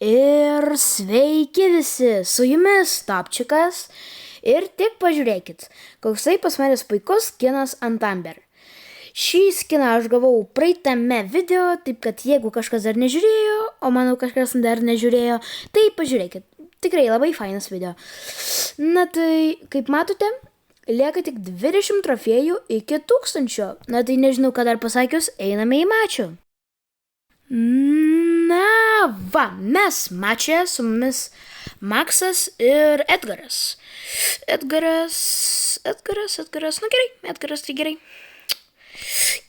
Ir sveiki visi, su jumis Topčikas ir tik pažiūrėkit, koksai pas manęs puikus skinas ant Amber. Šį skiną aš gavau praeitame video, taip kad jeigu kažkas dar nežiūrėjo, o manau kažkas dar nežiūrėjo, tai pažiūrėkit, tikrai labai fainas video. Na tai, kaip matote, lieka tik 20 trofėjų iki 1000, na tai nežinau, ką dar pasakius, einame į mačą. Na va, mes mačia su mumis Maksas ir Edgaras. Edgaras, nu gerai, Edgaras tai gerai.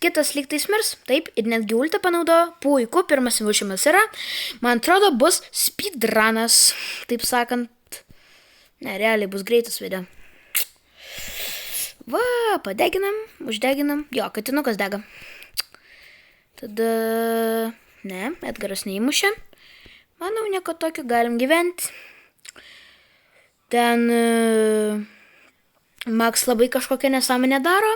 Kitas lyg tai smirs, taip, ir netgi ultą panaudojo, puiku, pirmas įmušimas yra. Man atrodo, bus speedrunas, taip sakant. Ne, realiai bus greitas video. Va, padeginam, uždeginam, jo, katinukas dega. Tada... Ne, Edgaras neįmušė. Manau, nieko tokio, galim gyventi. Ten Max labai kažkokią nesąmonę daro.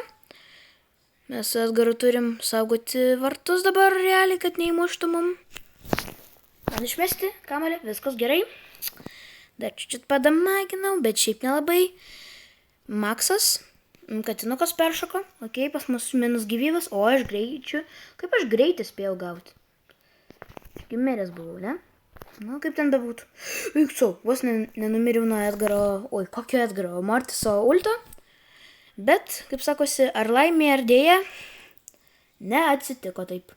Mes su Edgaru turim saugoti vartus dabar realiai, kad neįmuštų mum. Man išmesti kamuolį, viskas gerai. Dar čiut padamaginau, bet šiaip nelabai. Maksas, katinukas peršoko. Ok, pas mus minus gyvybės, o aš greičiu. Kaip aš greitį spėjau gauti? Gimerės buvau, ne? Nu, kaip ten bebūtų. Eikčiau, vos nenumiriau nuo Edgaro, oi, kokio Edgaro, Mortiso ulto. Bet, kaip sakosi, ar laimė ar dėja, neatsitiko taip.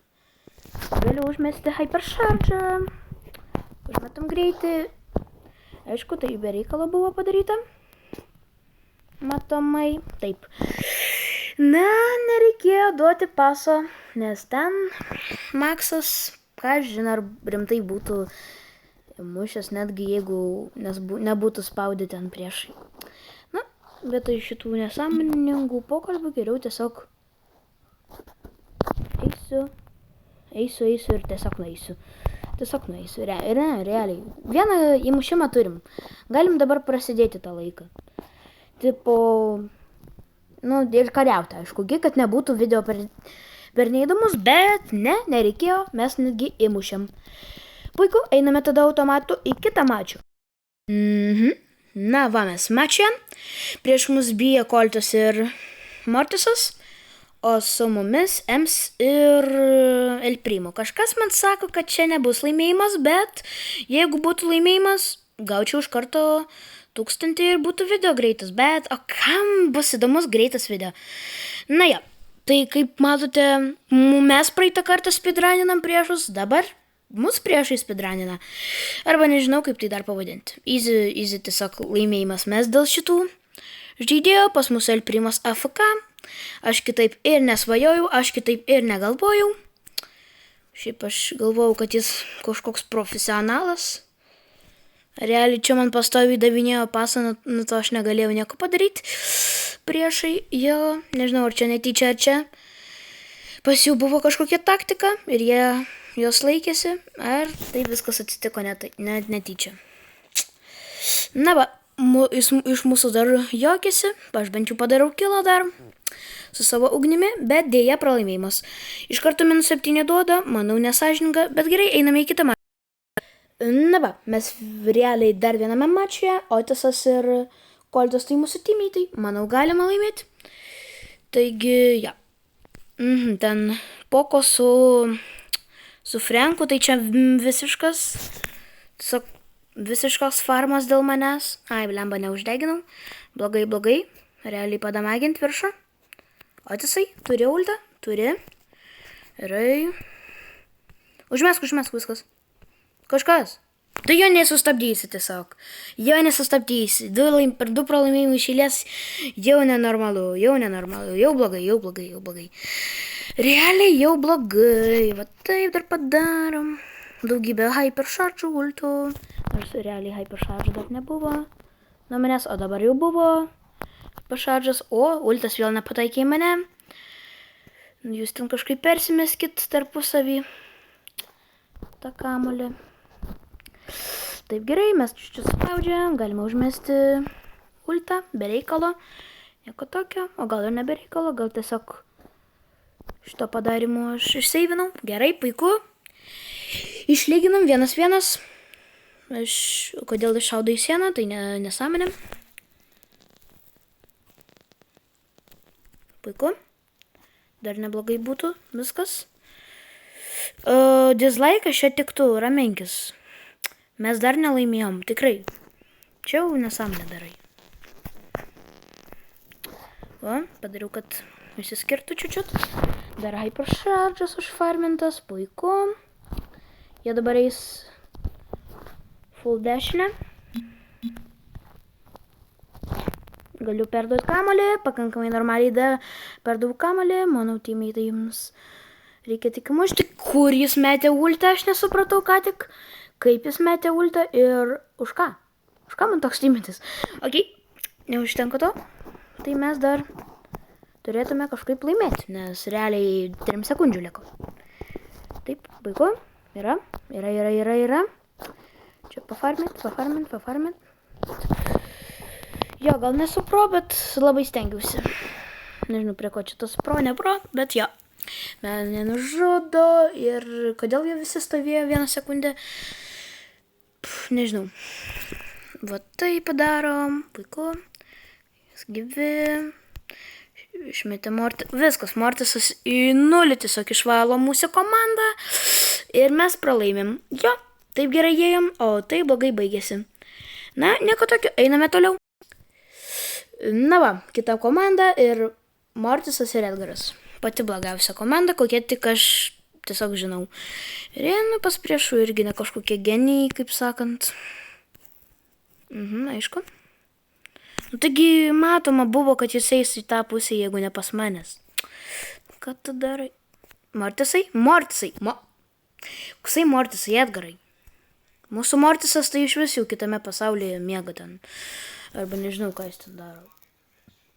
Galiu užmesti hypercharge'ą. Užmetam greitį. Aišku, tai be reikalo buvo padaryta. Matomai, taip. Na, nereikėjo duoti paso, nes ten Maksas... Ką žinai, ar rimtai būtų mušęs, netgi jeigu nebūtų spaudę ten priešai. Na, vietoj šitų nesąmoningų pokalbių geriau tiesiog eisiu ir tiesiog nueisiu. Realiai. Vieną įmušimą turim. Galim dabar prasidėti tą laiką. Tipo, nu, ir kariauti, aišku, kad nebūtų video per neįdomus, bet nereikėjo, mes netgi įmušėm. Puiku, einame tada automatu į kitą mačą. Na va, mes mačia. Prieš mus bija Coltas ir Mortisas, o su mumis Ems ir El Primo. Kažkas man sako, kad čia nebus laimėjimas, bet jeigu būtų laimėjimas, gaučiau iš karto 1000 ir būtų video greitas. Bet, o kam bus įdomus greitas video? Na ja. Tai kaip matote, mes praeitą kartą speedruninam priešus, dabar mus priešai speedrunina. Arba nežinau, kaip tai dar pavadinti. Easy tiesiog laimėjimas mes dėl šitų žaidėjų, pas mus El Primas AFK. Aš kitaip ir nesvajojau, aš kitaip ir negalvojau. Šiaip aš galvojau, kad jis kažkoks profesionalas. Realiai čia man pastoviai davinėjo pasą, nu to aš negalėjau nieko padaryti. Priešai, jo, nežinau, ar čia netyčia, ar čia. Pas jų buvo kažkokia taktika ir jie jos laikėsi, ar tai viskas atsitiko net netyčia. Na va, iš mūsų dar jokėsi, aš bent jau padarau kilą dar su savo ugnimi, bet dėja pralaimėjimas. Iš karto -7 duoda, manau nesąžininga, bet gerai, einame į kitą mačą. Na va, mes realiai dar viename mačyje, Otisas ir Coltas tai mūsų timytai, manau galima laimėti. Taigi, ja. Ten Poko su Franku, tai čia visiškas farmas dėl manęs. Ai, blemba, neuždeginau. Blogai. Realiai padamagint viršą. Otisai, turi ultą? Turi. Gerai. Užmesk viskas. Kažkas. Tu jo nesustabdysi tiesiog. Per 2 pralaimėjimų iš eilės jau nenormalu. Jau blogai. Realiai jau blogai. Va taip dar padarom. Daugybę hypercharge'ų ultų. Nors realiai hypercharge'ų dar nebuvo. Nuo manęs, o dabar jau buvo hypercharge'as. O, ultas vėl nepataikė į mane. Jūs ten kažkaip persimeskit tarpusavį tą kamuolį. Taip gerai, mes čia spaudžiam, galime užmesti ultą, be reikalo. Nieko tokio, o gal ir nebe reikalo, gal tiesiog šito padarimo aš išseivinau. Gerai, puiku. Išlyginam 1-1. Kodėl iššaudo į sieną, tai nesąmonė. Puiku. Dar neblogai būtų viskas. Dislike'as čia tiktų, ramenkis. Mes dar nelaimėjom, tikrai. Čia jau nesąmonė darai. Va, padariau, kad išsiskirtų čiučiut. Dar hypercharge'as užfarmintas, puiku. Jie dabar eis full dešinę. Galiu perduoti kamuolį, pakankamai normaliai perduodu kamuolį. Manau, teammatai jums reikia tik mušti. Kur jis metė ultą, aš nesupratau ką tik. Kaip jis metė ultą ir už ką? Už ką man toks teammatis? Ok, neužtenka to. Tai mes dar turėtume kažkaip laimėti, nes realiai 3 sekundžių liko. Taip, puiku. Yra. Čia pafarmint. Jo, gal nesu pro, bet labai stengiausi. Nežinau, prie ko čia tas pro, ne pro, bet jo. Man nenužudo ir kodėl jie visi stovėjo 1 sekundę. Nežinau. Va tai padarom. Puiku. Jis gyvi. Išmetė Mortisas. Viskas, Mortisas į 0 tiesiog išvalo mūsų komandą. Ir mes pralaimėm. Jo, taip gerai ėjom, o tai blogai baigėsi. Na, nieko tokio, einame toliau. Na va, kita komanda ir Mortisas ir Edgaras. Pati blogiausia komanda, kokie tik aš tiesiog žinau. Ir jie pas priešų irgi ne kažkokie genijai, kaip sakant. Aišku. Nu, taigi matoma buvo, kad jis eis į tą pusę, jeigu ne pas manęs. Ką tu darai? Mortisai? Kusai Mortisai, Edgarai. Mūsų Mortisas tai iš vis jau kitame pasaulyje miega ten. Arba nežinau, ką jis ten daro.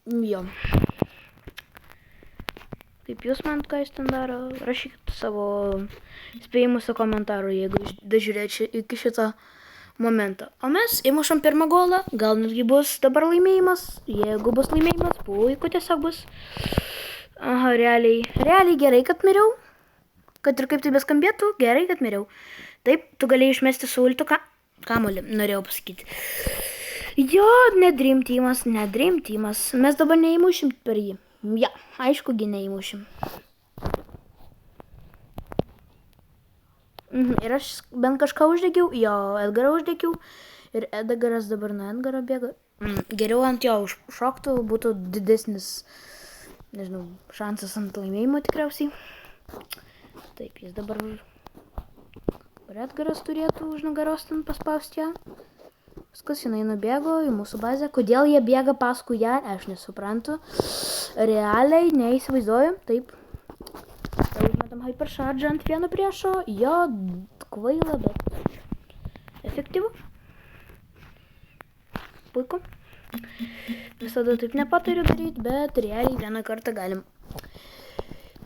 Jo. Kaip jūs man, ką jis ten daro? Rašykit savo spėjimus komentarų, jeigu dažiūrėčiau iki šito momento. O mes įmušam pirmą golą. Gal netgi bus dabar laimėjimas. Jeigu bus laimėjimas, puiku tiesiog bus. Aha, realiai gerai, kad miriau. Kad ir kaip tai beskambėtų, gerai, kad miriau. Taip, tu galėjai išmesti su ultu kamuolį, norėjau pasakyti. Jo, ne Dream Teamas. Mes dabar neįmušim per jį. Ja, aiškugi neįmušim. Ir aš bent kažką uždegiau. Jo, Edgarą uždegiau. Ir Edgaras dabar nuo Edgaro bėga. Geriau ant jo užšoktų, būtų didesnis, nežinau, šansas ant laimėjimo tikriausiai. Taip, jis dabar Edgaras turėtų už nugaros ten paspausti ją. Viskas, jinai nubėgo į mūsų bazę. Kodėl jie bėga paskui ją, aš nesuprantu. Realiai neįsivaizduoju. Taip. Užmetam hypercharge ant vieno priešo. Jo, kvaila, bet efektyvu. Puiku. Visada taip nepatariu daryti, bet realiai vieną kartą galim.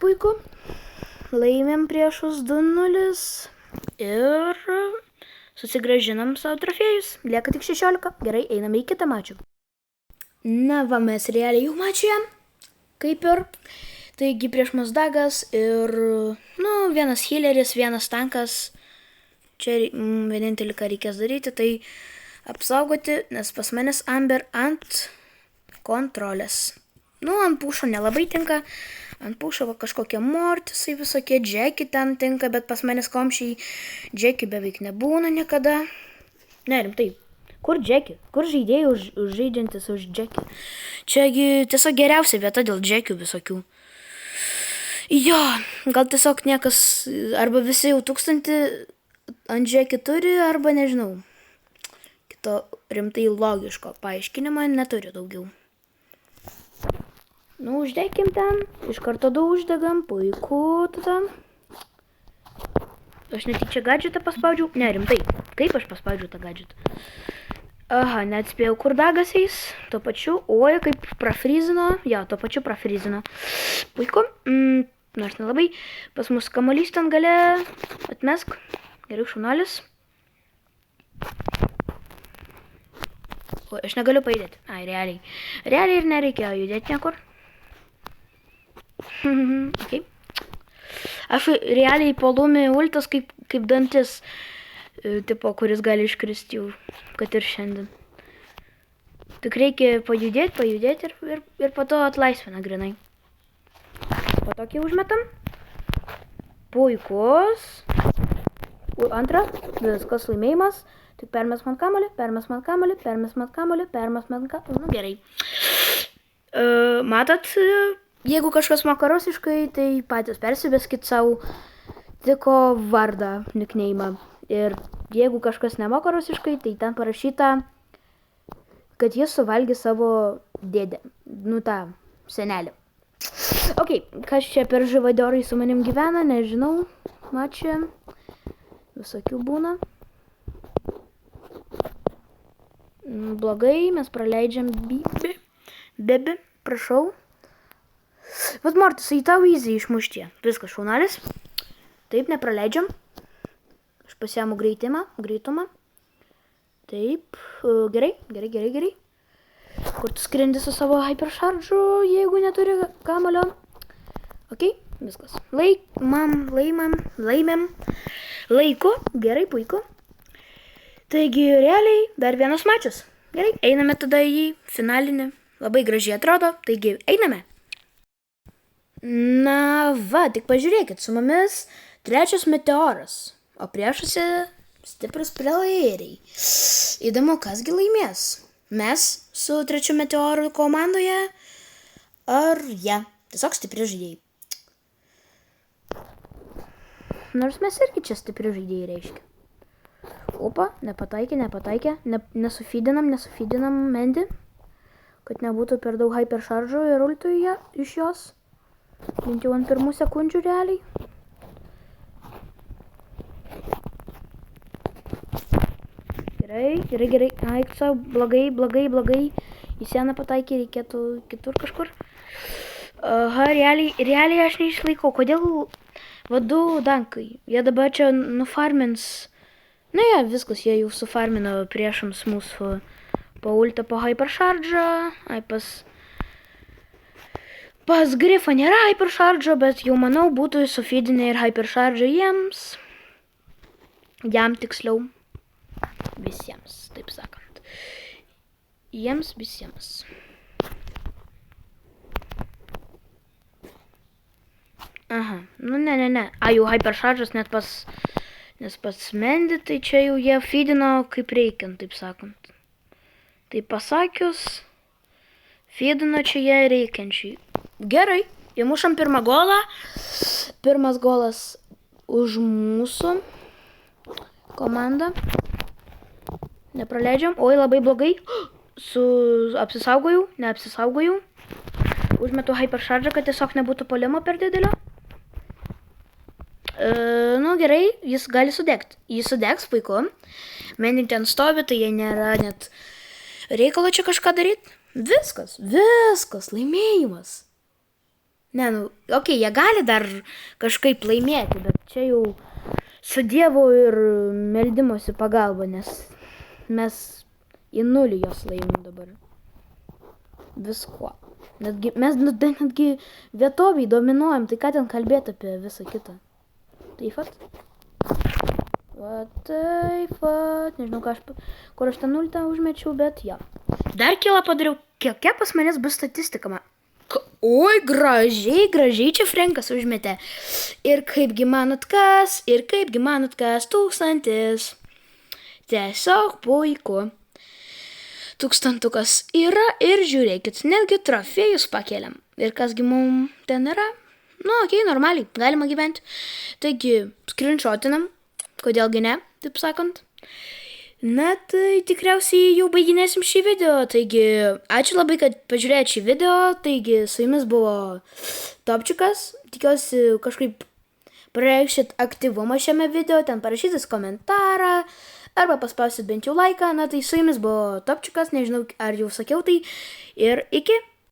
Puiku. Laimėm priešus 2-0 ir susigrąžinam savo trofėjus. Lieka tik 16. Gerai, einame į kitą mačą. Na va, mes realiai jau mačiam. Kaip ir. Taigi prieš mus Dagas ir, vienas healeris, vienas tankas. Čia vienintelį, ką reikės daryti, tai apsaugoti, nes pas manęs Amber ant kontrolės. Ant pušo nelabai tinka. Ant pušo kažkokie Mortisai, visokie Jackie ten tinka, bet pas manęs komšiai Jackie beveik nebūna niekada. Ne, rimtai. Kur Jackie? Kur žaidėjai žaidžiantis už Jackie? Čiagi tiesiog geriausia vieta dėl Jackių visokių. Jo, gal tiesiog niekas, arba visi jau 1000 ant Jackie turi, arba nežinau. Kito rimtai logiško paaiškinimo neturi daugiau. Uždegim ten, iš karto 2 uždegam, puiku tada. Aš netyčia gadžetą paspaudžiau, ne, rimtai, kaip aš paspaudžiau tą gadžetą? Aha, neatspėjau, kur Dagas eis, tuo pačiu, oi, kaip prafrizino, tuo pačiu prafrizino. Puiku, nors nelabai, pas mus kamuolys ten gale, atmesk, gerai šunuolis. O, aš negaliu pajudėti. Ai, realiai. Realiai ir nereikėjo judėti niekur. Okay. Aš realiai palūmį ultas kaip dantis, tipo, kuris gali iškristi jau, kad ir šiandien. Tik reikia pajudėti ir po to atlaisvina grinai. Po tokį užmetam. Puikus. Antra, viskas laimėjimas. Tik permes man kamuolį. Nu, gerai. Matot, jeigu kažkas moka rusiškai, tai patys persiveskit savo tiko vardą, nickname'ą. Ir jeigu kažkas nemoka rusiškai, tai ten parašyta, kad jis suvalgė savo dėdę. Nu, tą senelį. Ok, kas čia per živadiorai su manim gyvena, nežinau. Čia visokių būna. Blogai, mes praleidžiam Bebi, prašau. Vat Mortisai, tau easy išmuštie. Viskas šaunalis. Taip, nepraleidžiam. Aš pasiemu greitumą. Taip, gerai. Kur tu skrendi su savo hypercharge'u, jeigu neturi kamuolio. Ok, viskas. Laimėm. Laiku, gerai, puiku. Taigi, realiai, dar vienas mačas. Gerai, einame tada į finalinį. Labai gražiai atrodo, taigi, einame. Na va, tik pažiūrėkit, su mumis 3 meteoras, o priešuose stiprus playeriai. Įdomu, kasgi laimės? Mes su 3 meteoru komandoje, ar jie? Tiesiog stipri žaidėjai. Nors mes irgi čia stipri žaidėjai reiškia. Opa, nepataikė. Nesufydinam Mendy, kad nebūtų per daug hypercharge'ų ir ultų iš jos. Bent jau ant pirmų sekundžių realiai. Gerai. Aik savo, blogai. Į sieną pataikė, reikėtų kitur kažkur. Realiai aš neišlaikau. Kodėl vadu dankai? Jie dabar čia nufarmins. Na ja, viskas, jie jau sufarmino priešams mūsų po ultą, po hypercharge'ą. Ai, pas Grifą nėra hypercharge'o, bet jau manau būtų sufeedinę ir hypercharge'ą jiems. Jam tiksliau. Visiems, taip sakant. Jiems visiems. Aha, nu ne. Ai, jau hypercharge'as net nes pats Mendy, tai čia jau jie feedino kaip reikiant, taip sakant. Tai pasakius, feedino čia jie reikiančiai. Gerai, įmušam pirmą golą. Pirmas golas už mūsų komandą. Nepraleidžiam. Oi, labai blogai. Neapsisaugojau. Užmetu hypercharge'ą, kad tiesiog nebūtų puolimo per didelio. Nu gerai, jis gali sudegti. Jis sudegs, puiku. Mendy ten stovi, tai jie nėra net reikalo čia kažką daryti. Viskas, laimėjimas. Ne, nu, okei, jie gali dar kažkaip laimėti, bet čia jau su Dievo ir meldimosi pagalba, nes mes į 0 jos laimim dabar. Viskuo. Mes netgi vietoviai dominuojam, tai ką ten kalbėti apie visą kitą. Taip pat. Nežinau, kur aš ten 0 užmečiau, bet jo. Dar kilą padariau, kokia pas manęs bus statistika. Oi, gražiai čia Frankas užmetė. Ir kaipgi manot kas, 1000. Tiesiog puiku. 1000 yra ir žiūrėkit, netgi trofėjus pakeliam. Ir kasgi mums ten yra? Nu, okei, normaliai, galima gyventi. Taigi, screenshotinam, kodėlgi ne, taip sakant. Na, tai tikriausiai jau baiginėsim šį video. Taigi, ačiū labai, kad pažiūrėjote šį video. Taigi, su jumis buvo Topčiukas. Tikiuosi kažkaip pareikšit aktyvumą šiame video, ten parašytis komentarą, arba paspausit bent jau laiką. Na, tai su jumis buvo Topčiukas, nežinau, ar jau sakiau tai. Ir iki.